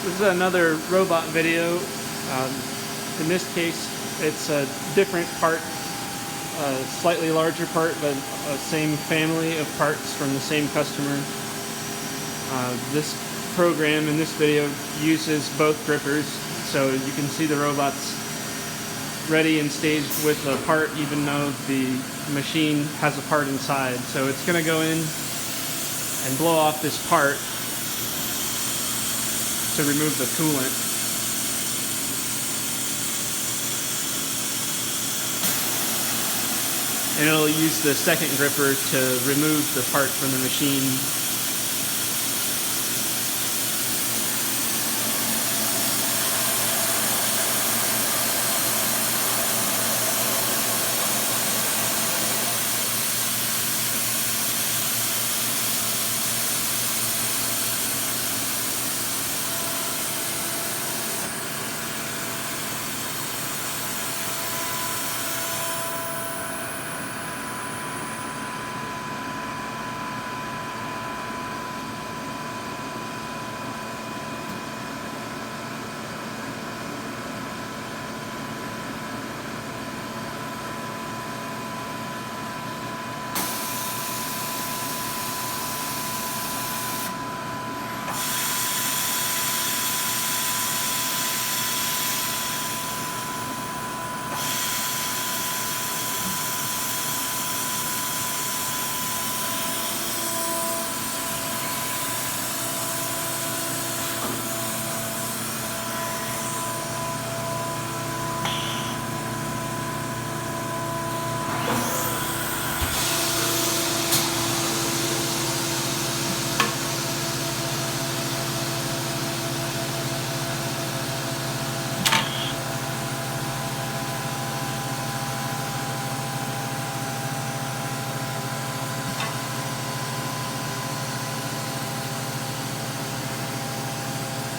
This is another robot video. In this case, it's a different part, a slightly larger part, but same family of parts from the same customer. This program in this video uses both grippers, so you can see the robot's ready and staged with a part even though the machine has a part inside. So it's going to go in and blow off this part to remove the coolant. And it'll use the second gripper to remove the part from the machine.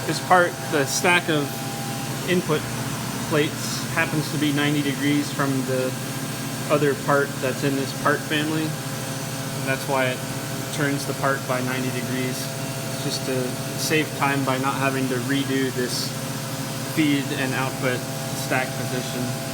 This part, the stack of input plates, happens to be 90 degrees from the other part that's in this part family. And that's why it turns the part by 90 degrees. It's just to save time by not having to redo this feed and output stack position.